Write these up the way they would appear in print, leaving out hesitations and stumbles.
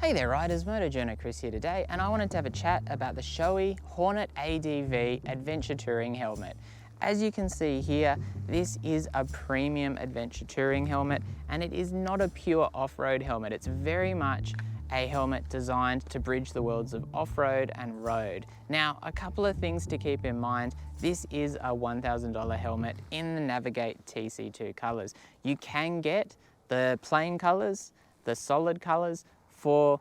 Hey there riders, Moto Journo Kris here today, and I wanted to have a chat about the Shoei Hornet ADV Adventure Touring Helmet. As you can see here, this is a premium adventure touring helmet, and it is not a pure off-road helmet. It's very much a helmet designed to bridge the worlds of off-road and road. Now, a couple of things to keep in mind. This is a $1,000 helmet in the Navigate TC2 colors. You can get the plain colors, the solid colors, for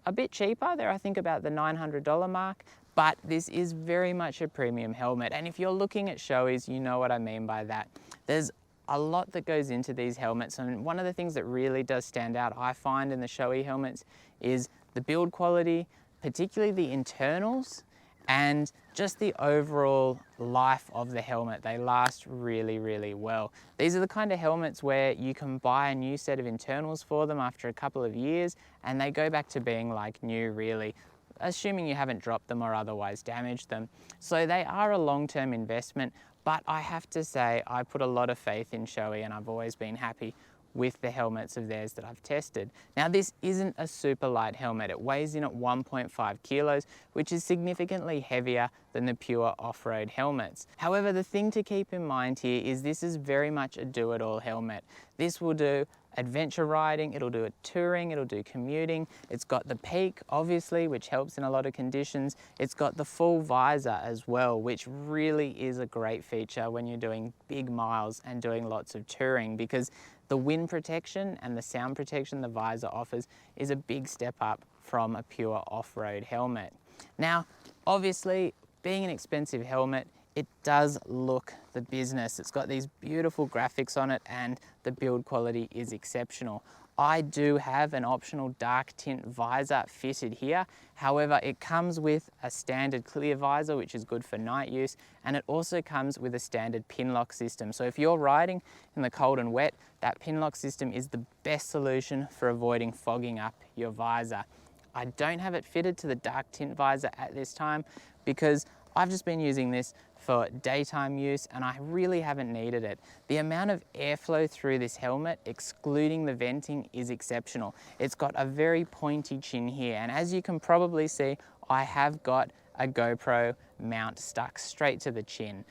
a bit cheaper. They're I think about the $900 mark, but this is very much a premium helmet. And if you're looking at Shoei's, you know what I mean by that. There's a lot that goes into these helmets, and one of the things that really does stand out, I find, in the Shoei helmets is the build quality, particularly the internals, and just the overall life of the helmet. They last really, really well. These are the kind of helmets where you can buy a new set of internals for them after a couple of years and they go back to being like new, really, assuming you haven't dropped them or otherwise damaged them. So they are a long-term investment, but I have to say I put a lot of faith in Shoei, and I've always been happy with the helmets of theirs that I've tested. Now, this isn't a super light helmet. It weighs in at 1.5 kilos, which is significantly heavier than the pure off-road helmets. However, the thing to keep in mind here is this is very much a do-it-all helmet. This will do adventure riding, it'll do touring, it'll do commuting. It's got the peak, obviously, which helps in a lot of conditions. It's got the full visor as well, which really is a great feature when you're doing big miles and doing lots of touring, because the wind protection and the sound protection the visor offers is a big step up from a pure off-road helmet. Now, obviously, being an expensive helmet, it does look the business. It's got these beautiful graphics on it and the build quality is exceptional. I do have an optional dark tint visor fitted here. However, it comes with a standard clear visor, which is good for night use, and it also comes with a standard Pinlock system. So if you're riding in the cold and wet, that Pinlock system is the best solution for avoiding fogging up your visor. I don't have it fitted to the dark tint visor at this time because I've just been using this for daytime use and I really haven't needed it. The amount of airflow through this helmet, excluding the venting, is exceptional. It's got a very pointy chin here, and as you can probably see, I have got a GoPro mount stuck straight to the chin.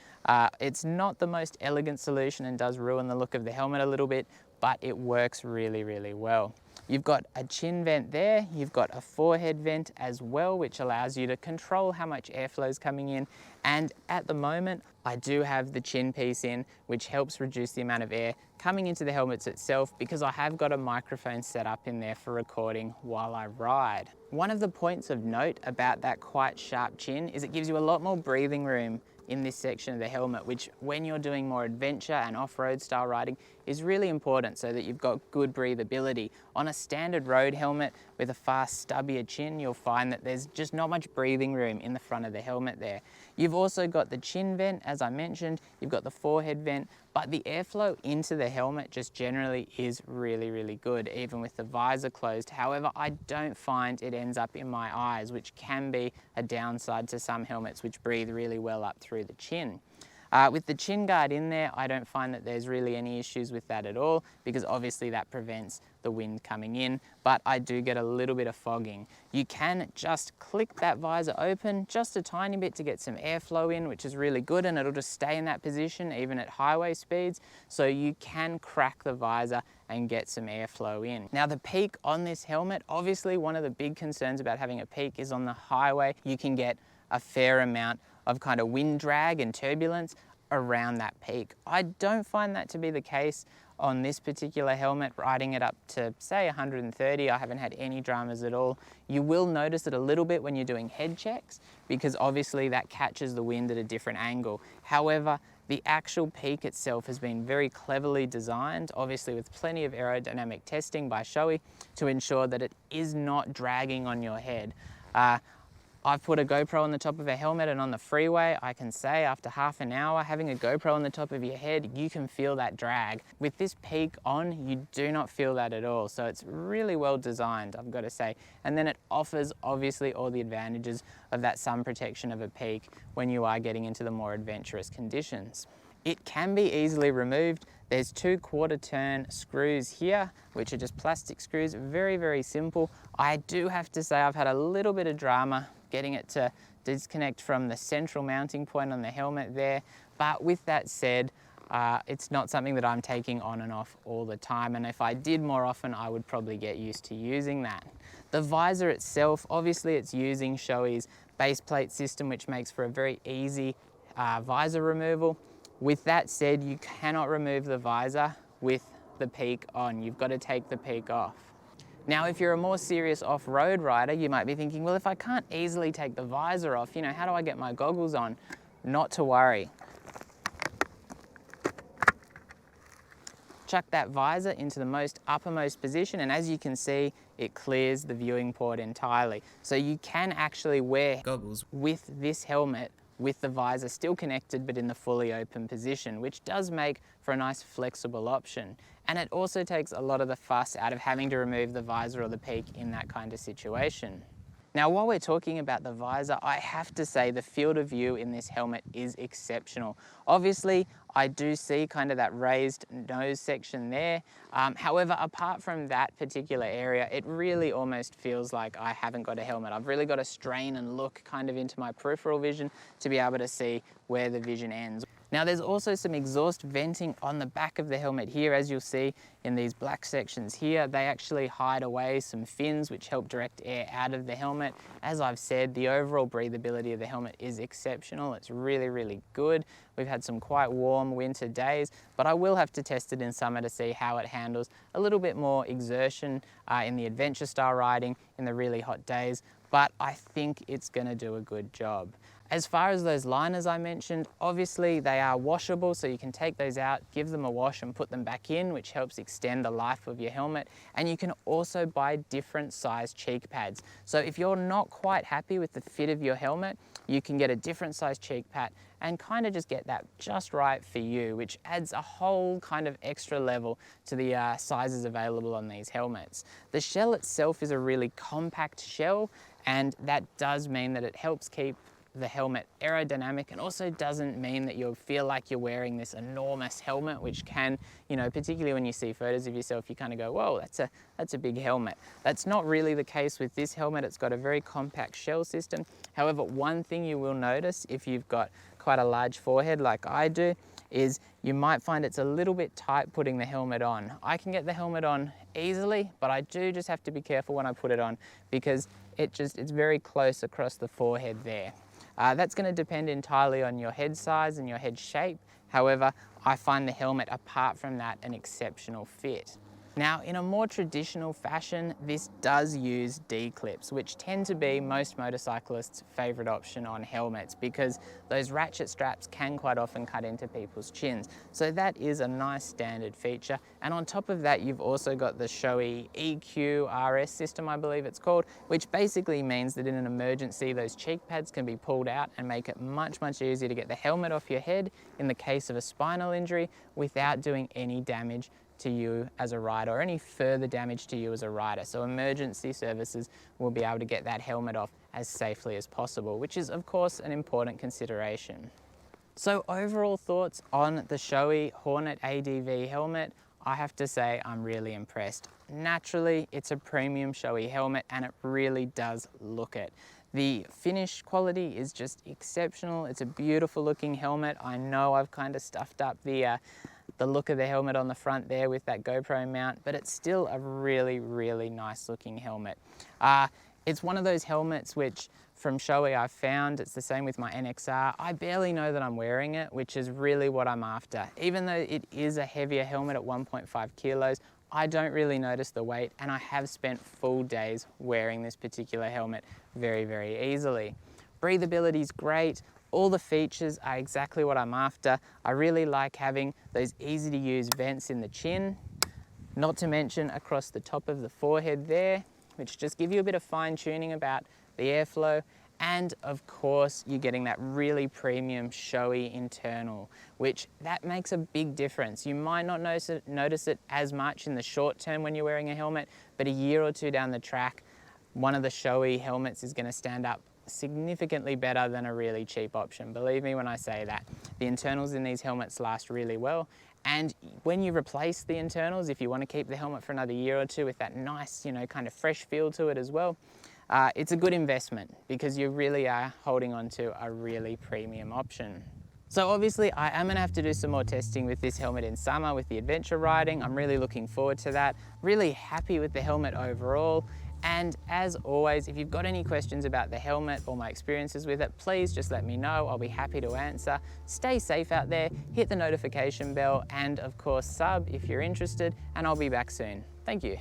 It's not the most elegant solution and does ruin the look of the helmet a little bit, but it works really, really well. You've got a chin vent there, you've got a forehead vent as well, which allows you to control how much airflow is coming in. And at the moment, I do have the chin piece in, which helps reduce the amount of air coming into the helmets itself, because I have got a microphone set up in there for recording while I ride. One of the points of note about that quite sharp chin is it gives you a lot more breathing room in this section of the helmet, which when you're doing more adventure and off-road style riding is really important, so that you've got good breathability. On a standard road helmet with a far stubbier chin, you'll find that there's just not much breathing room in the front of the helmet there. You've also got the chin vent, as I mentioned, you've got the forehead vent, but the airflow into the helmet just generally is really, really good, even with the visor closed. However, I don't find it ends up in my eyes, which can be a downside to some helmets which breathe really well up through the chin. With the chin guard in there, I don't find that there's really any issues with that at all, because obviously that prevents the wind coming in, but I do get a little bit of fogging. You can just click that visor open just a tiny bit to get some airflow in, which is really good, and it'll just stay in that position even at highway speeds, so you can crack the visor and get some airflow in. Now, the peak on this helmet, obviously one of the big concerns about having a peak is on the highway. You can get a fair amount of kind of wind drag and turbulence around that peak. I don't find that to be the case on this particular helmet. Riding it up to say 130, I haven't had any dramas at all. You will notice it a little bit when you're doing head checks, because obviously that catches the wind at a different angle. However, the actual peak itself has been very cleverly designed, obviously with plenty of aerodynamic testing by Shoei to ensure that it is not dragging on your head. I've put a GoPro on the top of a helmet, and on the freeway, I can say after half an hour, having a GoPro on the top of your head, you can feel that drag. With this peak on, you do not feel that at all. So it's really well designed, I've got to say. And then it offers obviously all the advantages of that sun protection of a peak when you are getting into the more adventurous conditions. It can be easily removed. There's 2 1/4 turn screws here, which are just plastic screws, very, very simple. I do have to say I've had a little bit of drama getting it to disconnect from the central mounting point on the helmet there. But with that said, it's not something that I'm taking on and off all the time. And if I did more often, I would probably get used to using that. The visor itself, obviously it's using Shoei's base plate system, which makes for a very easy visor removal. With that said, you cannot remove the visor with the peak on. You've got to take the peak off. Now, if you're a more serious off-road rider, you might be thinking, well, if I can't easily take the visor off, how do I get my goggles on? Not to worry. Chuck that visor into the most uppermost position, and as you can see, it clears the viewing port entirely. So you can actually wear goggles with this helmet with the visor still connected but in the fully open position, which does make for a nice flexible option. And it also takes a lot of the fuss out of having to remove the visor or the peak in that kind of situation. Now, while we're talking about the visor, I have to say the field of view in this helmet is exceptional. Obviously, I do see kind of that raised nose section there. However, apart from that particular area, it really almost feels like I haven't got a helmet. I've really got to strain and look kind of into my peripheral vision to be able to see where the vision ends. Now, there's also some exhaust venting on the back of the helmet here, as you'll see in these black sections here. They actually hide away some fins which help direct air out of the helmet. As I've said, the overall breathability of the helmet is exceptional. It's really, really good. We've had some quite warm winter days, but I will have to test it in summer to see how it handles a little bit more exertion in the adventure style riding in the really hot days, but I think it's going to do a good job. As far as those liners I mentioned, obviously they are washable, so you can take those out, give them a wash and put them back in, which helps extend the life of your helmet. And you can also buy different size cheek pads. So if you're not quite happy with the fit of your helmet, you can get a different size cheek pad and kind of just get that just right for you, which adds a whole kind of extra level to the sizes available on these helmets. The shell itself is a really compact shell, and that does mean that it helps keep the helmet aerodynamic, and also doesn't mean that you'll feel like you're wearing this enormous helmet, which can, particularly when you see photos of yourself, you kind of go, whoa, that's a big helmet. That's not really the case with this helmet. It's got a very compact shell system. However, one thing you will notice if you've got quite a large forehead like I do is you might find it's a little bit tight putting the helmet on. I can get the helmet on easily, but I do just have to be careful when I put it on because it's very close across the forehead there. That's going to depend entirely on your head size and your head shape. However, I find the helmet, apart from that, an exceptional fit. Now, in a more traditional fashion, this does use D-clips, which tend to be most motorcyclists' favorite option on helmets because those ratchet straps can quite often cut into people's chins. So that is a nice standard feature. And on top of that, you've also got the Shoei EQ-RS system, I believe it's called, which basically means that in an emergency, those cheek pads can be pulled out and make it much, much easier to get the helmet off your head in the case of a spinal injury without doing any damage to you as a rider or any further damage to you as a rider. So emergency services will be able to get that helmet off as safely as possible, which is of course an important consideration. So overall thoughts on the Shoei Hornet ADV helmet, I have to say I'm really impressed. Naturally, it's a premium Shoei helmet and it really does look it. The finish quality is just exceptional. It's a beautiful looking helmet. I know I've kind of stuffed up the look of the helmet on the front there with that GoPro mount, but it's still a really, really nice looking helmet. It's one of those helmets which from Shoei I've found, it's the same with my NXR, I barely know that I'm wearing it, which is really what I'm after. Even though it is a heavier helmet at 1.5 kilos, I don't really notice the weight, and I have spent full days wearing this particular helmet very, very easily. Breathability is great. All the features are exactly what I'm after. I really like having those easy to use vents in the chin, not to mention across the top of the forehead there, which just give you a bit of fine tuning about the airflow. And of course, you're getting that really premium Shoei internal, which that makes a big difference. You might not notice it as much in the short term when you're wearing a helmet, but a year or two down the track, one of the Shoei helmets is going to stand up significantly better than a really cheap option. Believe me when I say that. The internals in these helmets last really well. And when you replace the internals, if you want to keep the helmet for another year or two with that nice, you know, kind of fresh feel to it as well, it's a good investment because you really are holding on to a really premium option. So obviously I am gonna have to do some more testing with this helmet in summer with the adventure riding. I'm really looking forward to that. Really happy with the helmet overall. And as always, if you've got any questions about the helmet or my experiences with it, please just let me know. I'll be happy to answer. Stay safe out there, hit the notification bell, and of course sub if you're interested, and I'll be back soon. Thank you.